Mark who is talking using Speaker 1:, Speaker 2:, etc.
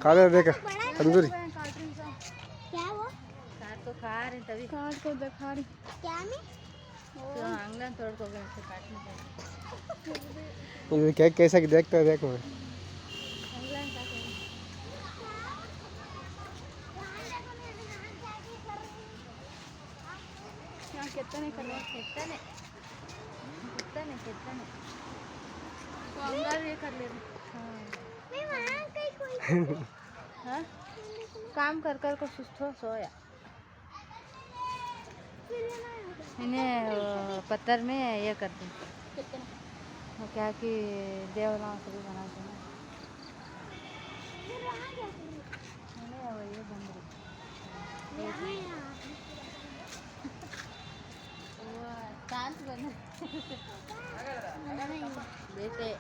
Speaker 1: खा ले देखा तंदूरी।
Speaker 2: क्या वो
Speaker 3: काट तो खा रहे तभी
Speaker 2: काट को दिखा रही क्या में
Speaker 3: तो आंगन तोड़ को गए से काटने का
Speaker 1: ये क्या कैसा कि देखता है देखो।
Speaker 3: आंगन काटे
Speaker 2: यहाँ कितने कर
Speaker 3: कितने
Speaker 2: तो अंदर ये कर ले रहे
Speaker 3: हाँ
Speaker 2: मैं वहाँ कहीं कोई
Speaker 3: हाँ काम कर कर को सुस्त हो सोया इन्हें पत्थर में ये कर दे
Speaker 2: कितने
Speaker 3: वो क्या कि देवला से भी बनाते हैं
Speaker 2: फिर वहाँ क्या
Speaker 3: इन्हें वो ये बन रही
Speaker 2: यहाँ
Speaker 3: वो शांत बन बेटे